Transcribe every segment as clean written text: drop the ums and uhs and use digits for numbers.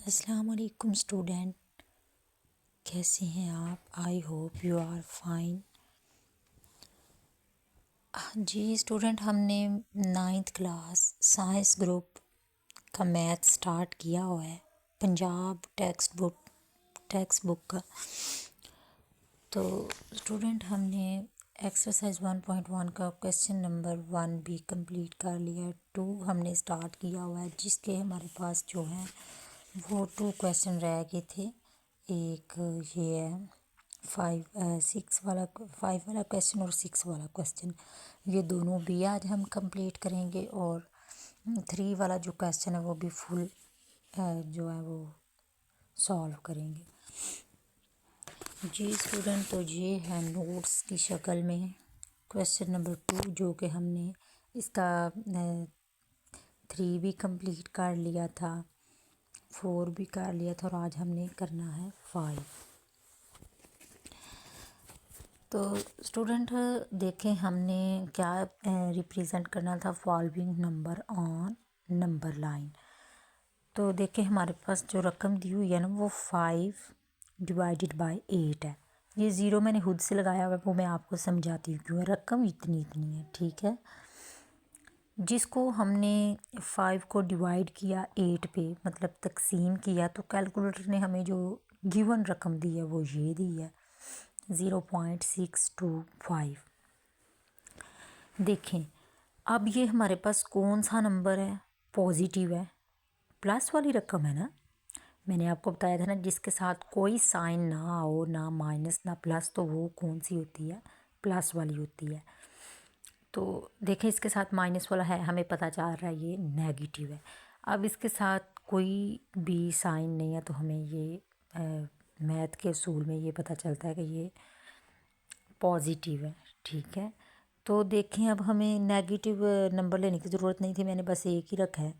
अस्सलाम वालेकुम स्टूडेंट, कैसे हैं आप? I hope you are fine. जी स्टूडेंट, हमने 9th क्लास साइंस ग्रुप का मैथ स्टार्ट किया हुआ है, पंजाब टेक्स्ट बुक का। तो स्टूडेंट, हमने एक्सरसाइज 1.1 का क्वेश्चन नंबर 1 भी कंप्लीट कर लिया है। 2 हमने स्टार्ट किया हुआ है, जिसके हमारे पास जो है वो 2 क्वेश्चन रह गए थे। एक ये है 5 वाला क्वेश्चन और 6 वाला क्वेश्चन, ये दोनों भी आज हम कंप्लीट करेंगे। और 3 वाला जो क्वेश्चन है वो भी फुल जो है वो सॉल्व करेंगे। जी स्टूडेंट, तो ये है नोट्स की शक्ल में क्वेश्चन नंबर 2, जो कि हमने इसका 3 भी कंप्लीट कर लिया था, 4 भी कर लिया था, और आज हमने करना है 5। तो स्टूडेंट देखें, हमने क्या रिप्रेजेंट करना था, following number on number line. तो देखें, हमारे पास जो रकम दी हुई है ना वो 5 डिवाइडेड बाय 8 है। ये ज़ीरो मैंने खुद से लगाया हुआ है, वो मैं आपको समझाती हूँ क्यों। रकम इतनी है, ठीक है। जिसको हमने 5 को डिवाइड किया 8 पे, मतलब तकसीम किया, तो कैलकुलेटर ने हमें जो गिवन रकम दी है वो ये दी है 0.625। देखें, अब ये हमारे पास कौन सा नंबर है, पॉजिटिव है, प्लस वाली रकम है ना। मैंने आपको बताया था ना, जिसके साथ कोई साइन ना हो, ना माइनस ना प्लस, तो वो कौन सी होती है, प्लस वाली होती है। तो देखें, इसके साथ माइनस वाला है, हमें पता चल रहा है ये नेगेटिव है। अब इसके साथ कोई भी साइन नहीं है, तो हमें ये मैथ के असूल में ये पता चलता है कि ये पॉजिटिव है, ठीक है। तो देखें, अब हमें नेगेटिव नंबर लेने की ज़रूरत नहीं थी, मैंने बस एक ही रखा है,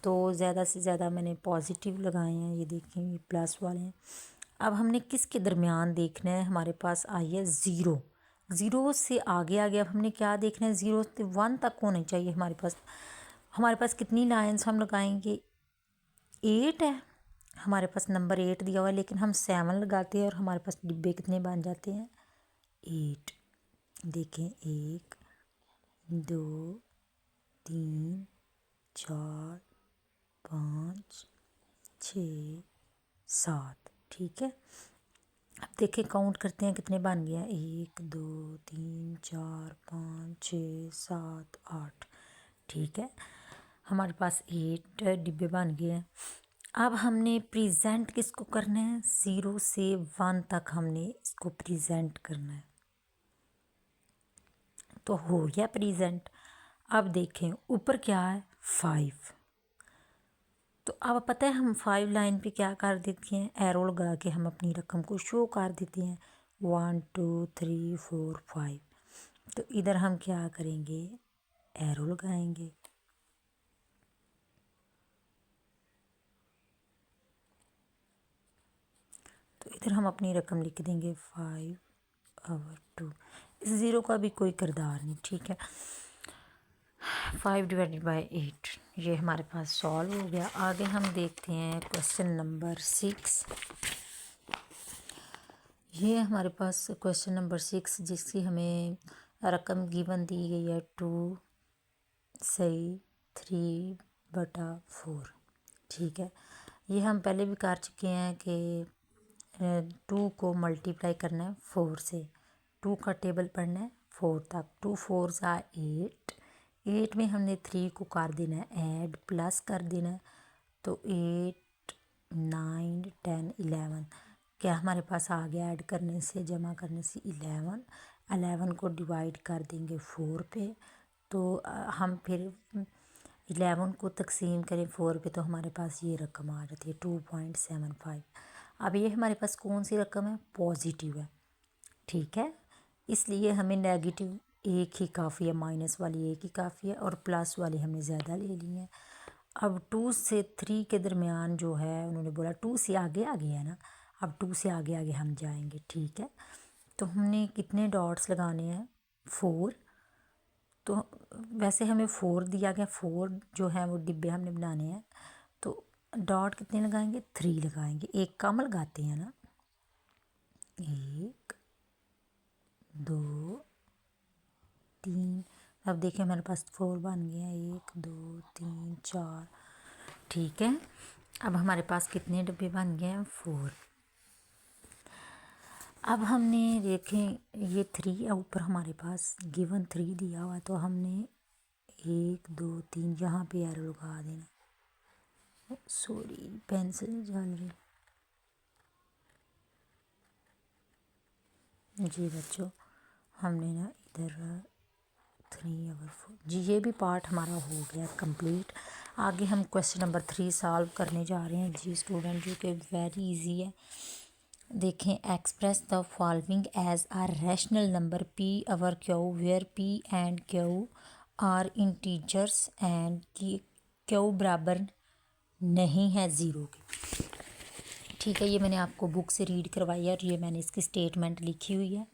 तो ज़्यादा से ज़्यादा मैंने पॉजिटिव लगाए हैं। ये देखें, ये प्लस वाले हैं। अब हमने किसके दरमियान देखना है, हमारे पास आई है ज़ीरो। ज़ीरो से आगे अब हमने क्या देखना है, 0 से 1 तक होनी चाहिए हमारे पास कितनी लाइन्स हम लगाएंगे, 8 है। हमारे पास नंबर 8 दिया हुआ है, लेकिन हम 7 लगाते हैं और हमारे पास डिब्बे कितने बन जाते हैं, 8। देखें, 1 2 3 4 5 6 7, ठीक है। अब देखें, काउंट करते हैं कितने बन गए हैं, 1 2 3 4 5 6 7 8, ठीक है। हमारे पास 8 डिब्बे बन गए हैं। अब हमने प्रेजेंट किसको करना है, 0 से 1 तक हमने इसको प्रेजेंट करना है, तो हो गया प्रेजेंट। अब देखें, ऊपर क्या है, 5। तो अब पता है हम 5 लाइन पे क्या कर देते हैं, एरो लगा के हम अपनी रकम को शो कर देते हैं, 1 2 3 4 5। तो इधर हम क्या करेंगे, एरो लगाएंगे। तो इधर हम अपनी रकम लिख देंगे 5/2। इस ज़ीरो का भी कोई किरदार नहीं, ठीक है। 5 डिवाइडेड बाय 8, ये हमारे पास सॉल्व हो गया। आगे हम देखते हैं क्वेश्चन नंबर 6। ये हमारे पास क्वेश्चन नंबर 6, जिसकी हमें रकम गिवन दी गई है 2 सही 3/4, ठीक है। ये हम पहले भी कर चुके हैं कि 2 को मल्टीप्लाई करना है 4 से, 2 का टेबल पढ़ना है 4 तक। 2 4 ज़ा 8, 8 में हमने 3 को कर देना है ऐड, प्लस कर देना है, तो 8 9 10 11, क्या हमारे पास आ गया, ऐड करने से जमा करने से 11 को डिवाइड कर देंगे 4 पे। तो हम फिर 11 को तकसीम करें 4 पे, तो हमारे पास ये रकम आ जाती है 2.75। अब ये हमारे पास कौन सी रकम है, पॉजिटिव है, ठीक है। इसलिए हमें नेगेटिव एक ही काफ़ी है, माइनस वाली एक ही काफ़ी है, और प्लस वाली हमने ज़्यादा ले ली है। अब 2 से 3 के दरमियान जो है, उन्होंने बोला 2 से आगे है ना, अब 2 से आगे हम जाएंगे, ठीक है। तो हमने कितने डॉट्स लगाने हैं, 4। तो वैसे हमें 4 दिया गया, 4 जो है वो डिब्बे हमने बनाने हैं। तो डॉट कितने लगाएंगे, 3 लगाएंगे, एक कम लगाते हैं ना, 1 2 3। अब देखिए हमारे पास 4 बन गया, 1 2 3 4। ठीक है, अब हमारे पास कितने डब्बे बन गए हैं, 4। अब हमने देखें ये 3 ऊपर हमारे पास गिवन 3 दिया हुआ है, तो हमने 1 2 3 यहाँ पे एरो लगा देना। सॉरी पेंसिल नहीं चल रही जी बच्चों, हमने ना इधर 3 और 4 जी, ये भी पार्ट हमारा हो गया कंप्लीट। आगे हम क्वेश्चन नंबर 3 सॉल्व करने जा रहे हैं जी स्टूडेंट, जो कि वेरी इजी है। देखें, express the following as a rational number p over q where p and q are integers and q बराबर नहीं है 0 के। ठीक है, ये मैंने आपको बुक से रीड करवाई है और ये मैंने इसकी स्टेटमेंट लिखी हुई है।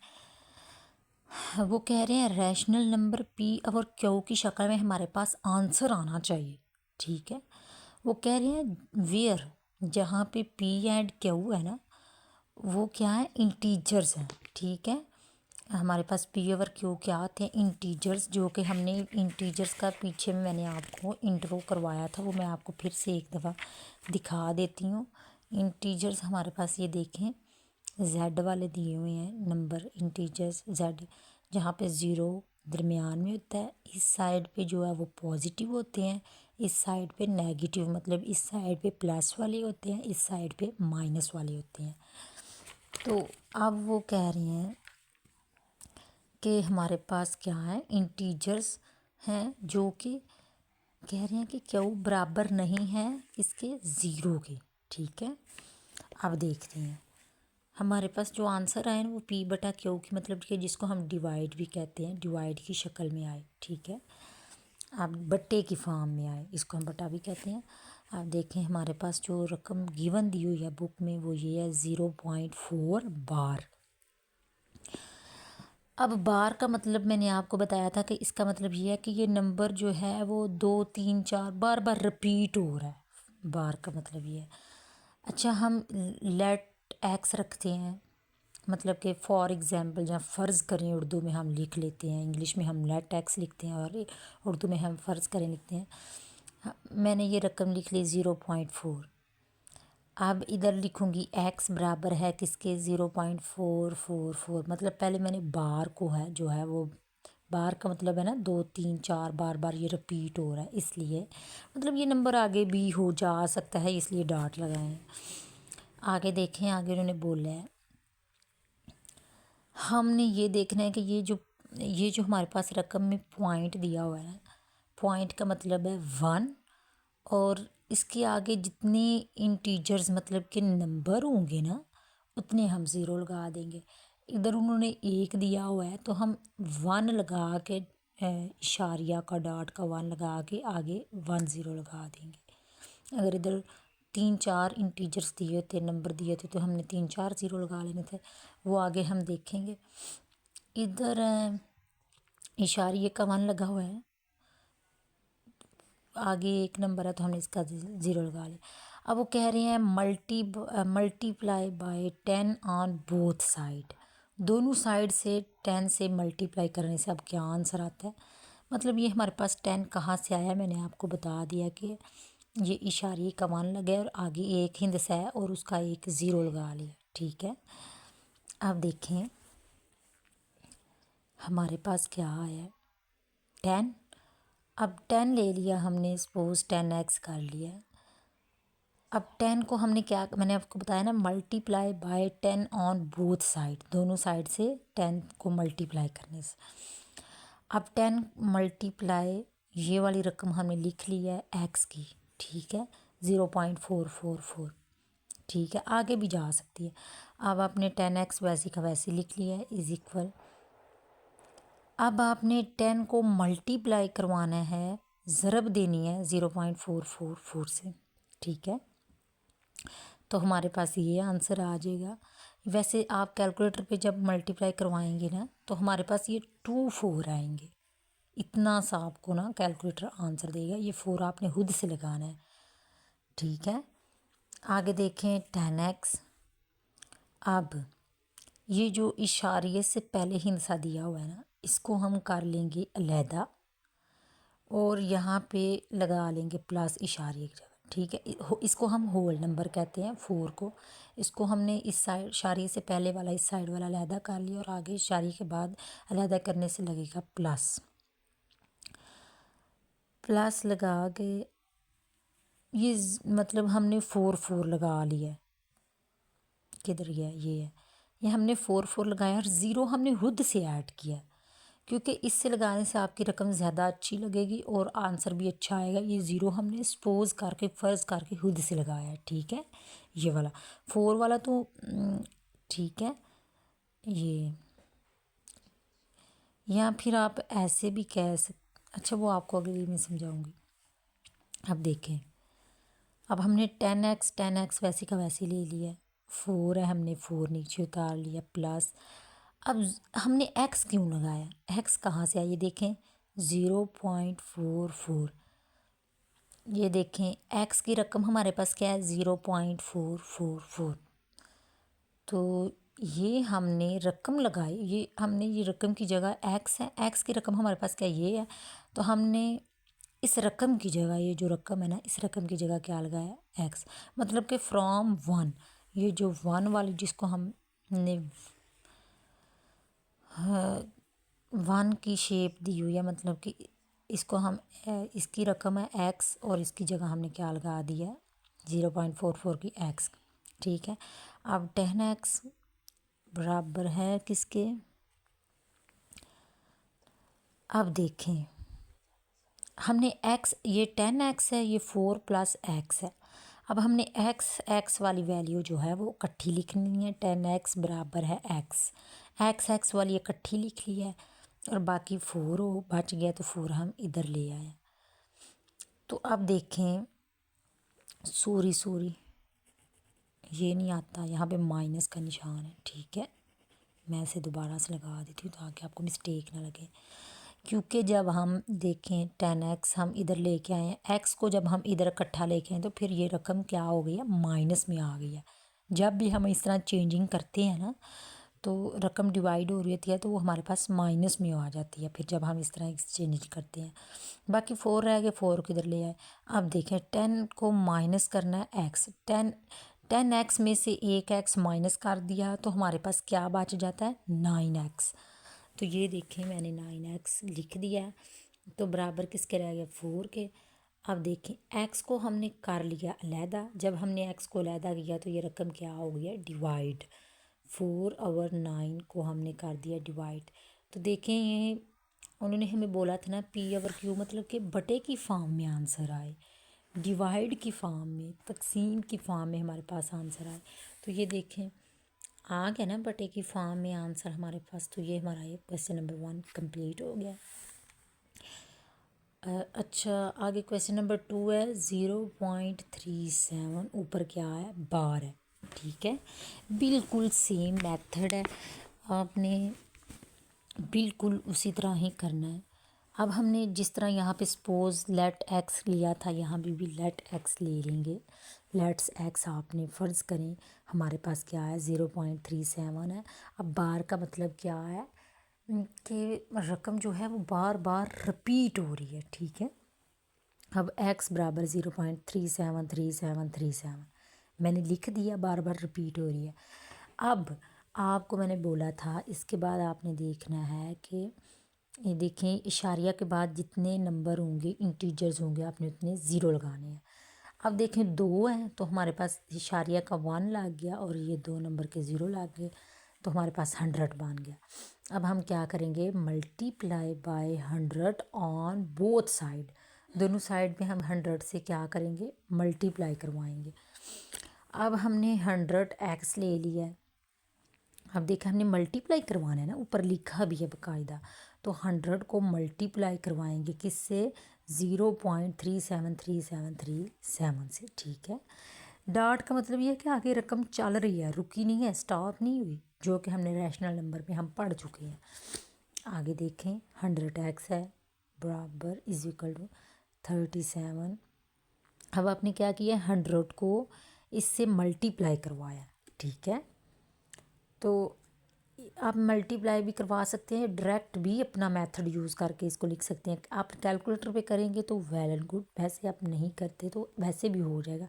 वो कह रहे हैं रैशनल नंबर पी और क्यू की शक्ल में हमारे पास आंसर आना चाहिए। ठीक है, वो कह रहे हैं वेयर, जहाँ पे पी एंड क्यू है ना, वो क्या है, इंटीजर्स हैं। ठीक है, हमारे पास पी और क्यू क्या होते हैं, इंटीजर्स, जो कि हमने इंटीजर्स का पीछे में मैंने आपको इंट्रो करवाया था, वो मैं आपको फिर से एक दफ़ा दिखा देती हूँ। इंटीजर्स हमारे पास ये देखें, जेड वाले दिए हुए हैं नंबर इंटीजर्स जेड, जहाँ पे 0 दरमियान में होता है, इस साइड पे जो है वो पॉजिटिव होते हैं, इस साइड पे नेगेटिव, मतलब इस साइड पे प्लस वाले होते हैं, इस साइड पे माइनस वाले होते हैं। तो अब वो कह रहे हैं कि हमारे पास क्या है, इंटीजर्स हैं, जो कि कह रहे हैं कि क्यू बराबर नहीं है इसके 0 के। ठीक है, अब देखते हैं हमारे पास जो आंसर आए ना, वो पी बटा क्यू की, मतलब कि जिसको हम डिवाइड भी कहते हैं, डिवाइड की शक्ल में आए। ठीक है, अब बट्टे की फॉर्म में आए, इसको हम बटा भी कहते हैं। आप देखें हमारे पास जो रकम गिवन दी हुई है बुक में, वो ये है 0.4 बार। अब बार का मतलब मैंने आपको बताया था कि इसका मतलब ये है कि ये नंबर जो है वो 2 3 4 बार बार रिपीट हो रहा है, बार का मतलब ये है। अच्छा, हम लेट एक्स रखते हैं, मतलब कि फॉर एग्ज़ाम्पल, जहाँ फ़र्ज़ करें उर्दू में हम लिख लेते हैं, इंग्लिश में हम लेट एक्स लिखते हैं और उर्दू में हम फ़र्ज़ करें लिखते हैं। मैंने ये रकम लिख ली 0.4। अब इधर लिखूँगी एक्स बराबर है किसके, 0.444, मतलब पहले मैंने बार को है जो है वो, बार का मतलब है ना 2 3 4 बार बार ये रिपीट हो रहा है, इसलिए मतलब ये नंबर आगे भी हो जा सकता है, इसलिए डॉट लगाए हैं। आगे देखें, आगे उन्होंने बोला है, हमने ये देखना है कि ये जो हमारे पास रकम में पॉइंट दिया हुआ है, पॉइंट का मतलब है 1, और इसके आगे जितने इंटीजर्स मतलब कि नंबर होंगे ना, उतने हम 0 लगा देंगे। इधर उन्होंने 1 दिया हुआ है, तो हम 1 लगा के इशारिया का डॉट का 1 लगा के आगे 1 0 लगा देंगे। अगर इधर 3 4 इंटीजर्स दिए थे, नंबर दिए थे, तो हमने 3 4 0 लगा लेने थे, वो आगे हम देखेंगे। इधर इशारिये का 1 लगा हुआ है, आगे एक नंबर है तो हमने इसका 0 लगा लिया। अब वो कह रहे हैं multiply by 10 on both side, दोनों साइड से 10 से मल्टीप्लाई करने से अब क्या आंसर आता है, मतलब ये हमारे पास 10 कहाँ से आया, मैंने आपको बता दिया कि ये इशारे का 1 लगा और आगे एक हिंदसा है और उसका एक 0 लगा लिया। ठीक है, अब देखें हमारे पास क्या आया, 10। अब 10 ले लिया हमने, सपोज 10x कर लिया। अब 10 को हमने क्या, मैंने आपको बताया ना, multiply by 10 on both side, दोनों साइड से 10 को मल्टीप्लाई करने से। अब 10 मल्टीप्लाई, ये वाली रकम हमने लिख ली है x की। ठीक है, 0.444। ठीक है, आगे भी जा सकती है। अब आपने 10x वैसे का वैसे लिख लिया है, इज इक्वल, अब आपने 10 को मल्टीप्लाई करवाना है, ज़रब देनी है 0.444 से। ठीक है, तो हमारे पास ये आंसर आ जाएगा। वैसे आप कैलकुलेटर पे जब मल्टीप्लाई करवाएंगे ना, तो हमारे पास ये 2 4 आएंगे, इतना सा आपको ना कैलकुलेटर आंसर देगा। ये 4 आपने खुद से लगाना है, ठीक है। आगे देखें 10x। अब ये जो इशारे से पहले हिंसा दिया हुआ है ना, इसको हम कर लेंगे अलहदा और यहाँ पे लगा लेंगे प्लस इशारे की जगह। ठीक है, इसको हम होल नंबर कहते हैं 4 को। इसको हमने इस साइड इशारे से पहले वाला इस साइड वाला अलहदा कर लिया और आगे इशारे के बाद अलहदा करने से लगेगा प्लस। प्लस लगा के ये मतलब हमने 4 लगा लिया है। किधर गया? ये है, ये हमने 4 लगाया और ज़ीरो हमने खुद से ऐड किया क्योंकि इससे लगाने से आपकी रकम ज़्यादा अच्छी लगेगी और आंसर भी अच्छा आएगा। ये ज़ीरो हमने सपोज करके फ़र्ज़ करके खुद से लगाया है। ठीक है, ये वाला 4 वाला तो ठीक है। ये या फिर आप ऐसे भी कह अच्छा वो आपको अगली में समझाऊंगी। अब देखें, अब हमने 10x वैसे का वैसे ले लिया। 4 है, हमने 4 नीचे उतार लिया प्लस। अब हमने x क्यों लगाया? x कहाँ से आया ये देखें, 0.44। ये देखें x की रकम हमारे पास क्या है, 0.444। तो ये हमने रकम लगाई, ये हमने ये रकम की जगह x है, x की रकम हमारे पास क्या ये है, तो हमने इस रकम की जगह, ये जो रकम है ना, इस रकम की जगह क्या लगाया, x। मतलब कि फ्रॉम 1, ये जो 1 वाली जिसको हमने 1 की शेप दी हुई है, मतलब कि इसको हम इसकी रकम है x और इसकी जगह हमने क्या लगा दिया है, 0.44 की x। ठीक है, अब 10x बराबर है किसके? अब देखें हमने x, ये 10x है, ये 4 प्लस x है। अब हमने x वाली वैल्यू जो है वो इकट्ठी लिखनी है। 10x बराबर है x वाली इकट्ठी लिख ली है और बाकी 4 हो बच गया तो 4 हम इधर ले आए। तो अब देखें, सॉरी ये नहीं आता, यहाँ पे माइनस का निशान है। ठीक है, मैं इसे दोबारा से लगा देती हूँ ताकि आपको मिस्टेक ना लगे। क्योंकि जब हम देखें 10x हम इधर लेके आए हैं, x को जब हम इधर इकट्ठा लेके आए तो फिर ये रकम क्या हो गई है, माइनस में आ गई है। जब भी हम इस तरह चेंजिंग करते हैं ना, तो रकम डिवाइड हो रही होती है तो वो हमारे पास माइनस में आ जाती है फिर जब हम इस तरह एक्सचेंज करते हैं। बाकी 4 रह गए, 4 किधर ले आए। अब देखें 10 को माइनस करना है x, 10x में से एक x माइनस कर दिया तो हमारे पास क्या बच जाता है, 9x। तो ये देखें मैंने 9x लिख दिया है, तो बराबर किसके रह गया, 4 के। अब देखें x को हमने कर लिया अलहदा, जब हमने x को अलहदा किया तो ये रकम क्या हो गया, डिवाइड। 4 और 9 को हमने कर दिया डिवाइड। तो देखें ये उन्होंने हमें बोला था ना p/q मतलब कि बटे की फॉर्म में आंसर आए, डिवाइड की फॉर्म में, तकसीम की फॉर्म में हमारे पास आंसर आए। तो ये देखें आ गया ना बटे की फॉर्म में आंसर हमारे पास। तो ये हमारा ये क्वेश्चन नंबर 1 कंप्लीट हो गया। अच्छा आगे क्वेश्चन नंबर 2 है, 0.37 ऊपर क्या है, बार है। ठीक है, बिल्कुल सेम मेथड है, आपने बिल्कुल उसी तरह ही करना है। अब हमने जिस तरह यहाँ पे सपोज लेट एक्स लिया था, यहाँ भी लेट एक्स ले लेंगे। लेट्स एक्स आपने फ़र्ज़ करें हमारे पास क्या है, 0.37 है। अब बार का मतलब क्या है कि रकम जो है वो बार बार रिपीट हो रही है। ठीक है, अब x बराबर 0.373737 मैंने लिख दिया, बार बार रिपीट हो रही है। अब आपको मैंने बोला था इसके बाद आपने देखना है कि ये देखें इशारिया के बाद जितने नंबर होंगे, इंटीजर्स होंगे, आपने उतने ज़ीरो लगाने हैं। अब देखें 2 हैं तो हमारे पास इशारिया का 1 लग गया और ये 2 नंबर के 0 लग गए तो हमारे पास 100 बन गया। अब हम क्या करेंगे, multiply by 100 on both side, दोनों साइड में हम 100 से क्या करेंगे, मल्टीप्लाई करवाएंगे। अब हमने 100x ले लिया है। अब देखा हमने मल्टीप्लाई करवाना है ना, ऊपर लिखा भी है बाकायदा। तो 100 को मल्टीप्लाई करवाएंगे किससे, 0.373737 से। ठीक है, डॉट का मतलब ये है कि आगे रकम चल रही है, रुकी नहीं है, स्टॉप नहीं हुई, जो कि हमने रैशनल नंबर में हम पढ़ चुके हैं। आगे देखें 100x है बराबर इज इक्वल टू 37 अब आपने क्या किया, 100 को इससे मल्टीप्लाई करवाया, ठीक है। तो आप मल्टीप्लाई भी करवा सकते हैं, डायरेक्ट भी अपना मेथड यूज़ करके इसको लिख सकते हैं। आप कैलकुलेटर पे करेंगे तो वेल एंड गुड, वैसे आप नहीं करते तो वैसे भी हो जाएगा।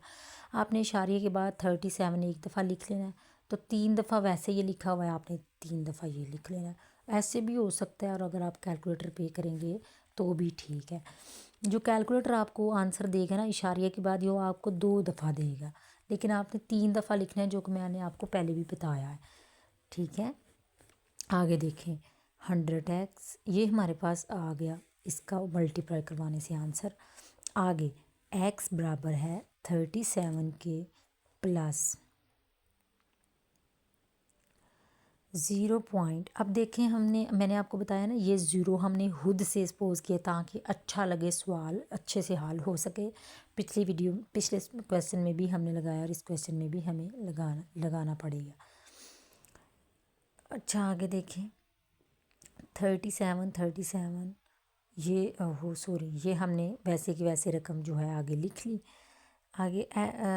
आपने इशारे के बाद 37 एक दफ़ा लिख लेना है, तो 3 दफ़ा वैसे ये लिखा हुआ है, आपने 3 दफ़ा ये लिख लेना है। ऐसे भी हो सकता है, और अगर आप कैलकुलेटर पे करेंगे तो भी ठीक है। जो कैलकुलेटर आपको आंसर देगा ना इशारे के बाद, वो आपको 2 दफ़ा देगा, लेकिन आपने 3 दफ़ा लिखना है, जो कि मैंने आपको पहले भी बताया है, ठीक है। आगे देखें, 100x ये हमारे पास आ गया, इसका मल्टीप्लाई करवाने से आंसर। आगे x बराबर है 37 के प्लस 0 पॉइंट। अब देखें, मैंने आपको बताया ना, ये ज़ीरो हमने खुद से सपोज किया ताकि अच्छा लगे, सवाल अच्छे से हल हो सके। पिछले क्वेश्चन में भी हमने लगाया, और इस क्वेश्चन में भी हमें लगाना पड़ेगा। अच्छा, आगे देखें, 37 ये ये हमने वैसे की वैसे रकम जो है आगे लिख ली। आगे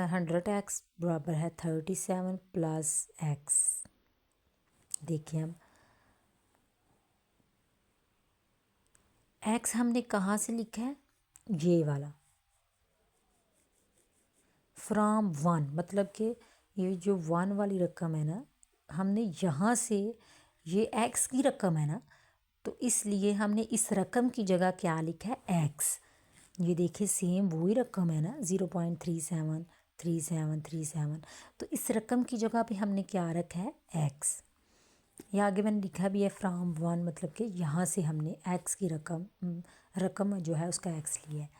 100x बराबर है 37 प्लस x। देखिए, हम x हमने कहाँ से लिखा है, ये वाला फ्रॉम 1, मतलब कि ये जो 1 वाली रकम है ना, हमने यहाँ से, ये x की रकम है ना, तो इसलिए हमने इस रकम की जगह क्या लिखा है, x। ये देखिए, सेम वही रकम है ना, 0.373737। तो इस रकम की जगह पे हमने क्या रखा है, x। या आगे मैंने लिखा भी है फ्रॉम 1, मतलब कि यहाँ से हमने x की रकम जो है उसका x लिया है।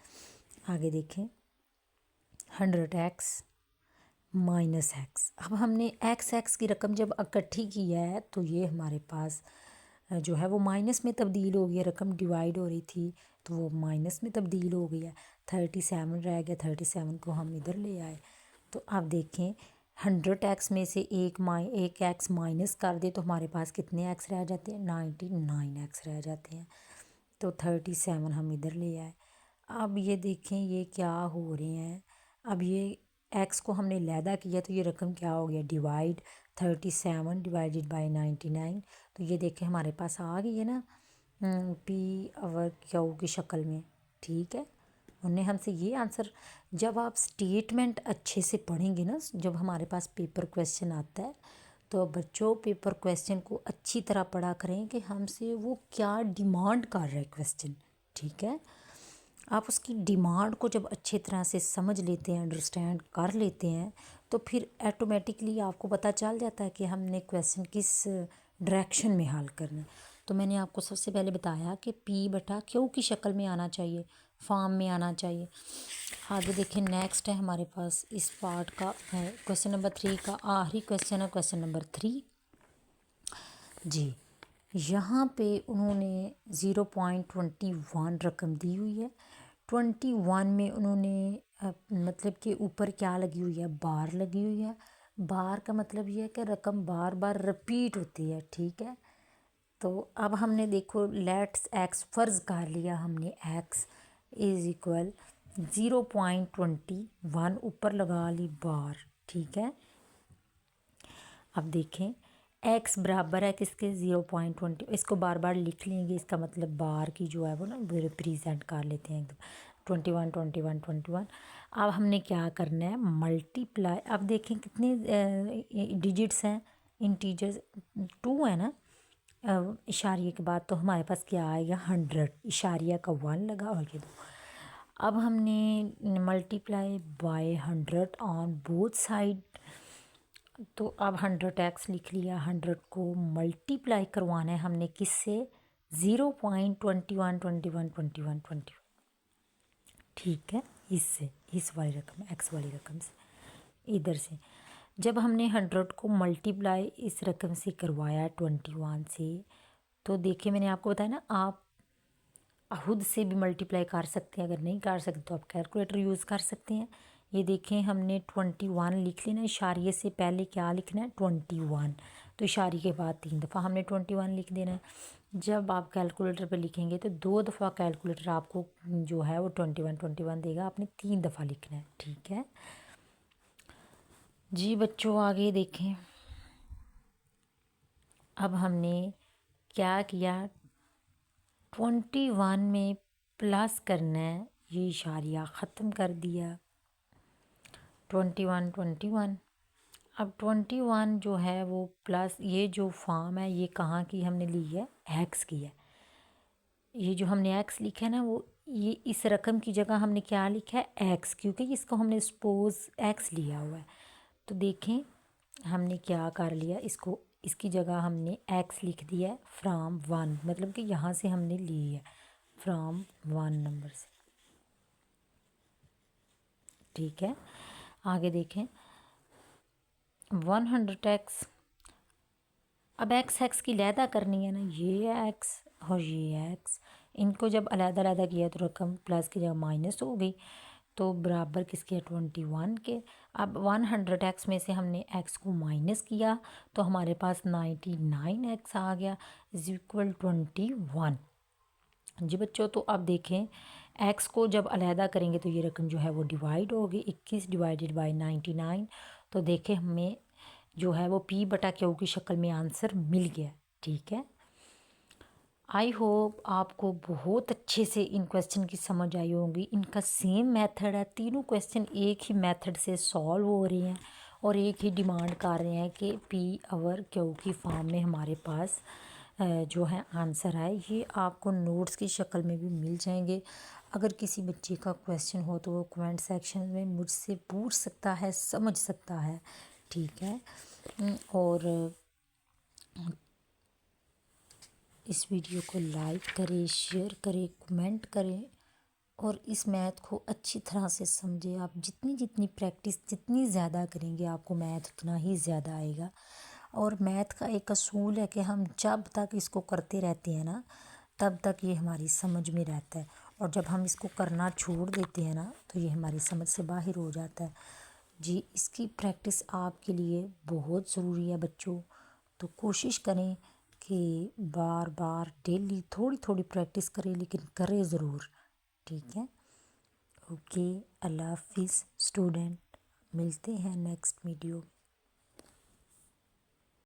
आगे देखें, 100x माइनस x। अब हमने x की रकम जब इकट्ठी की है, तो ये हमारे पास जो है वो माइनस में तब्दील हो गया। रकम डिवाइड हो रही थी तो वो माइनस में तब्दील हो गया। 37 रह गया, 37 को हम इधर ले आए। तो अब देखें, 100x में से एक x माइनस कर दे तो हमारे पास कितने x रह जाते हैं, 99x रह जाते हैं। तो 37 हम इधर ले आए। अब ये देखें, ये क्या हो रहे हैं, अब ये x को हमने लैदा किया तो ये रकम क्या हो गया, डिवाइड 37 डिवाइडेड बाय 99। तो ये देखें हमारे पास आ गई है ना P/Q की शक्ल में, ठीक है। उन्हें हमसे ये आंसर, जब आप स्टेटमेंट अच्छे से पढ़ेंगे ना, जब हमारे पास पेपर क्वेश्चन आता है, तो बच्चों पेपर क्वेश्चन को अच्छी तरह पढ़ा करें कि हमसे वो क्या डिमांड कर रहा है क्वेश्चन, ठीक है। आप उसकी डिमांड को जब अच्छी तरह से समझ लेते हैं, अंडरस्टैंड कर लेते हैं, तो फिर ऑटोमेटिकली आपको पता चल जाता है कि हमने क्वेश्चन किस डायरेक्शन में हल करना है। तो मैंने आपको सबसे पहले बताया कि P/Q की शक्ल में आना चाहिए, फॉर्म में आना चाहिए। आगे देखें, नेक्स्ट है हमारे पास इस पार्ट का क्वेश्चन नंबर 3 का आखिरी क्वेश्चन है, क्वेश्चन नंबर 3 जी। यहाँ पे उन्होंने 0.21 रकम दी हुई है। 21 में उन्होंने मतलब कि ऊपर क्या लगी हुई है, बार लगी हुई है। बार का मतलब ये है कि रकम बार बार रिपीट होती है, ठीक है। तो अब हमने देखो, लेट्स एक्स फ़र्ज़ कर लिया हमने, x इज़ इक्वल 0.21 ऊपर लगा ली बार, ठीक है। अब देखें, x बराबर है किसके, 0.20। इसको बार बार लिख लेंगे, इसका मतलब बार की जो है वो ना रिप्रेजेंट कर लेते हैं एकदम, 21 21 21। अब हमने क्या करना है, मल्टीप्लाई। अब देखें कितने डिजिट्स हैं, इंटीजर्स 2 है ना इशारिये के बाद, तो हमारे पास क्या आएगा, 100। इशारिया का 1 लगा और ये 2। अब हमने multiply by 100 on both side. तो अब 100x लिख लिया, 100 को मल्टीप्लाई करवाना है हमने किससे, 0.21 ठीक है, इससे, इस वाली रकम, x वाली रकम से, इधर से। जब हमने 100 को मल्टीप्लाई इस रकम से करवाया 21 से, तो देखिए मैंने आपको बताया ना, आप खुद से भी मल्टीप्लाई कर सकते हैं, अगर नहीं कर सकते तो आप कैलकुलेटर यूज़ कर सकते हैं। ये देखें, हमने 21 लिख लेना, इशारिये से पहले क्या लिखना है, 21। तो इशारे के बाद 3 दफ़ा हमने 21 लिख देना है। जब आप कैलकुलेटर पे लिखेंगे तो 2 दफ़ा कैलकुलेटर आपको जो है वो 21 देगा, आपने 3 दफ़ा लिखना है। ठीक है जी बच्चों, आगे देखें। अब हमने क्या किया, 21 में प्लस करना है, ये इशारिया ख़त्म कर दिया। 21 अब 21 जो है वो प्लस, ये जो फॉर्म है ये कहाँ की हमने ली है, एक्स की है। ये जो हमने एक्स लिखा है ना, वो ये इस रकम की जगह हमने क्या लिखा है, एक्स, क्योंकि इसको हमने सपोज एक्स लिया हुआ है। तो देखें हमने क्या कर लिया, इसको इसकी जगह हमने एक्स लिख दिया है फ्राम 1, मतलब कि यहाँ से हमने ली है फ्राम 1 नंबर से। ठीक है, आगे देखें 100x। अब एक्स एक्स की लैदा करनी है ना, ये एक्स और ये एक्स, इनको जब अलहदा अलहदा किया तो रकम प्लस की जगह माइनस हो गई, तो बराबर किसके है, 21 के। अब 100x में से हमने x को माइनस किया तो हमारे पास 99x आ गया इज इक्वल 21। जी बच्चों, तो अब देखें x को जब अलहदा करेंगे तो ये रकम जो है वो डिवाइड होगी, 21 डिवाइडेड बाई 99। तो देखें हमें जो है वो p बटा क्यू की शक्ल में आंसर मिल गया। ठीक है, आई होप आपको बहुत अच्छे से इन क्वेश्चन की समझ आई होगी। इनका सेम मेथड है, तीनों क्वेश्चन एक ही मेथड से सॉल्व हो रहे हैं और एक ही डिमांड कर रहे हैं कि पी आवर क्यू की फॉर्म में हमारे पास जो है आंसर है। ये आपको नोट्स की शक्ल में भी मिल जाएंगे। अगर किसी बच्चे का क्वेश्चन हो तो वो कमेंट सेक्शन में मुझसे पूछ सकता है, समझ सकता है। ठीक है, और इस वीडियो को लाइक करें, शेयर करें, कमेंट करें और इस मैथ को अच्छी तरह से समझें। आप जितनी जितनी प्रैक्टिस जितनी ज़्यादा करेंगे आपको मैथ उतना ही ज़्यादा आएगा। और मैथ का एक असूल है कि हम जब तक इसको करते रहते हैं ना, तब तक ये हमारी समझ में रहता है, और जब हम इसको करना छोड़ देते हैं ना तो ये हमारी समझ से बाहर हो जाता है। जी, इसकी प्रैक्टिस आपके लिए बहुत ज़रूरी है बच्चों। तो कोशिश करें कि बार बार डेली थोड़ी थोड़ी प्रैक्टिस करें, लेकिन करें ज़रूर। ठीक है, ओके, अल्लाह हाफिज़ स्टूडेंट, मिलते हैं नेक्स्ट वीडियो।